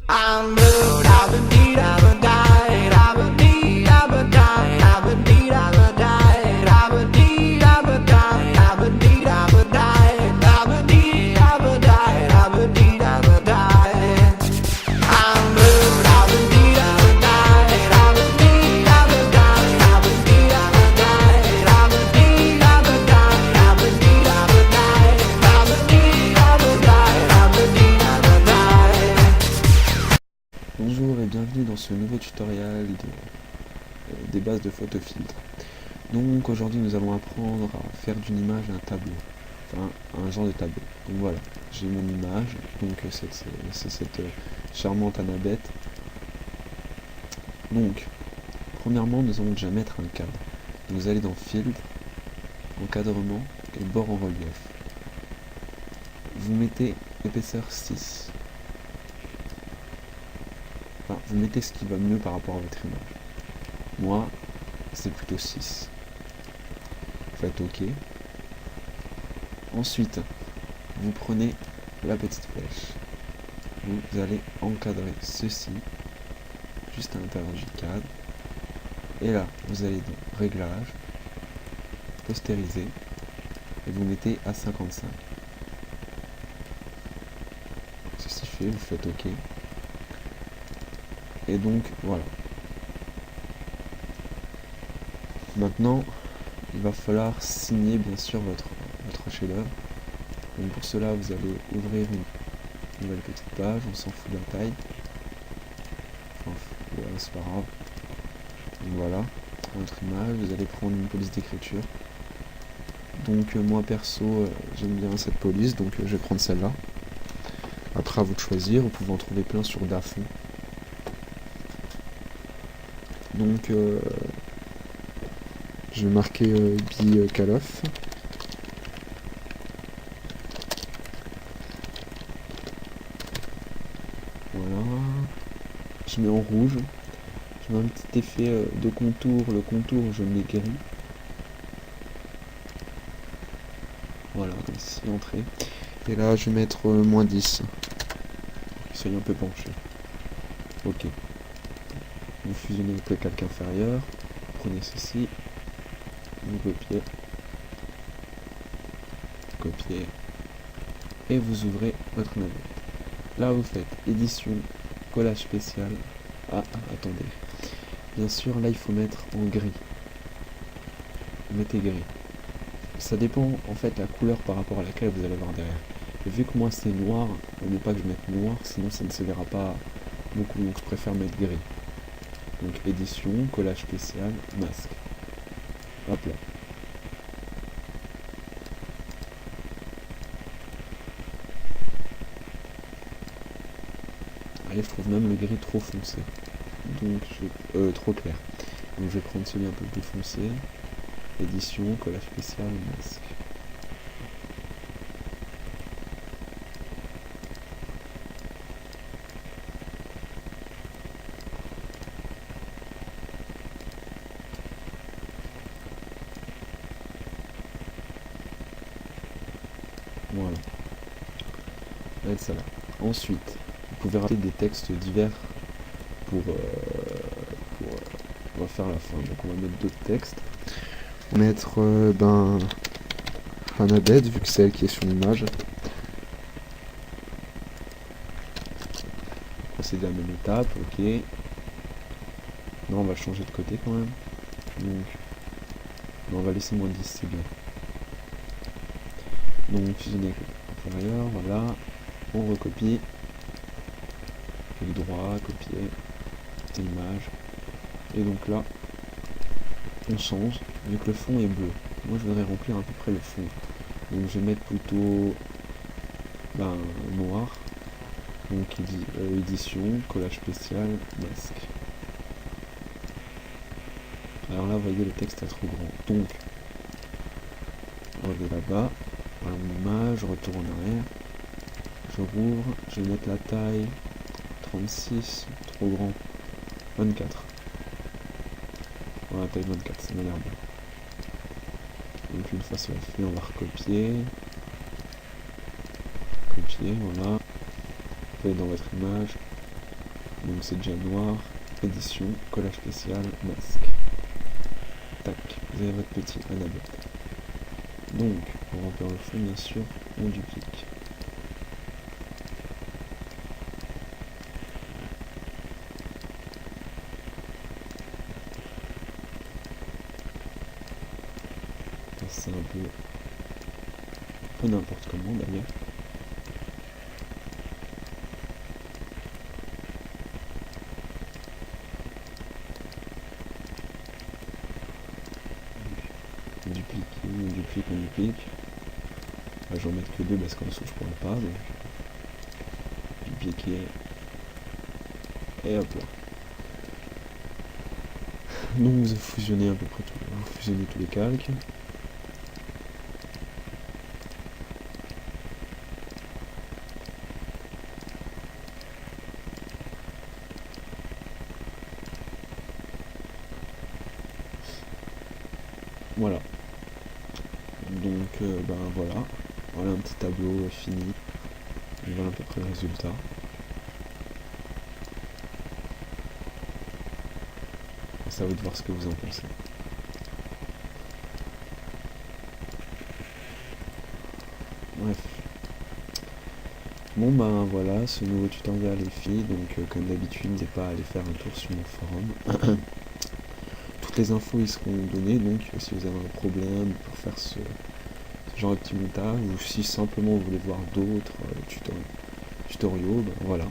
I'm blue, I've been deed, I've been died, I've been deed, I've been died, I've been deed, I've been died, I've been deed, I've been died, I've been deed, I've been died, I've been deed, I've been died, I've been deed, I've been died. I'm blue, I've been deed, I've been died, I've been deed, I've been died, I've been deed, I've been died, I've been deed, I've been died, I've been deed, I've been died, I've been deed, I've been died, I've been deed, I've been died. Bonjour et bienvenue dans ce nouveau tutoriel des bases de photofiltre. Donc aujourd'hui nous allons apprendre à faire d'une image un tableau, enfin un genre de tableau. Donc voilà, j'ai mon image, donc c'est cette charmante Annabeth. Donc, premièrement nous allons déjà mettre un cadre. Vous allez dans Filtre, Encadrement et Bord en relief. Vous mettez épaisseur 6. Enfin, vous mettez ce qui va mieux par rapport à votre image. Moi, c'est plutôt 6. Faites OK. Ensuite, vous prenez la petite flèche. Vous allez encadrer ceci, juste à l'intérieur du cadre. Et là, vous allez dans Réglages, Postériser, et vous mettez à 55. Ceci fait, vous faites OK. Et donc voilà. Maintenant, il va falloir signer bien sûr votre chef-d'œuvre. Donc pour cela, vous allez ouvrir une nouvelle petite page, on s'en fout de la taille. Enfin, voilà, c'est pas grave. Donc voilà, votre image, vous allez prendre une police d'écriture. Donc moi perso, j'aime bien cette police, donc je vais prendre celle-là. Après à vous de choisir, vous pouvez en trouver plein sur Dafont. Donc je vais marquer Be Call of. Voilà. Je mets en rouge. Je mets un petit effet de contour. Le contour, je mets gris. Voilà, ici, entrée. Et là, je vais mettre moins 10. Soyez un peu penché. Ok. Vous fusionnez avec le calque inférieur. Prenez ceci. Vous copiez. Copiez. Et vous ouvrez votre navette. Là, vous faites édition, collage spécial. Ah, attendez. Bien sûr, là, il faut mettre en gris. Mettez gris. Ça dépend, en fait, la couleur par rapport à laquelle vous allez voir derrière. Et vu que moi, c'est noir, il ne faut pas que je mette noir, sinon ça ne se verra pas beaucoup. Donc, je préfère mettre gris. Donc, édition, collage spécial, masque. Hop là. Allez, je trouve même le gris trop foncé. Donc, trop clair. Donc, je vais prendre celui un peu plus foncé. Édition, collage spécial, masque. Voilà. Avec ça là. Ensuite, vous pouvez rajouter des textes divers pour on va faire la fin. Donc on va mettre d'autres textes. On va mettre Annabeth, vu que c'est elle qui est sur l'image. Procéder à la même étape, ok. Non, on va changer de côté quand même. Donc, non, on va laisser moins 10, c'est bien. Donc, fusionner avec l'intérieur, voilà. On recopie. Clic droit, copier. Image. Et donc là, on change, vu que le fond est bleu. Moi, je voudrais remplir à peu près le fond. Donc, je vais mettre plutôt noir. Donc, édition, collage spécial, masque. Alors là, vous voyez, le texte est trop grand. Donc, on va là-bas. Voilà mon image, je retourne en arrière. Je rouvre, je vais mettre la taille 36, trop grand. 24. Voilà, taille 24, ça m'a l'air bien. Donc une fois cela fait, on va recopier. Copier, voilà. voyez dans votre image, donc c'est déjà noir, édition, collage spécial, masque. Tac, vous avez votre petit Annabelle. Donc, pour remplir le fond, bien sûr, on duplique. C'est un peu n'importe comment d'ailleurs. On duplique. Là, je vais en mettre que 2 parce qu'en dessous je pourrais pas. Donc dupliquer. Et hop là. Donc vous fusionnez à peu près tout. Vous fusionnez tous les calques. Voilà. Donc ben voilà. Voilà un petit tableau fini. Voilà à peu près le résultat. C'est à vous de voir ce que vous en pensez. Bref. Bon ben voilà, ce nouveau tutoriel les filles, donc comme d'habitude, n'hésitez pas à aller faire un tour sur mon forum. Toutes les infos y seront données, donc si vous avez un problème pour faire ce genre de petit montage, ou si simplement vous voulez voir d'autres tutoriaux, ben voilà.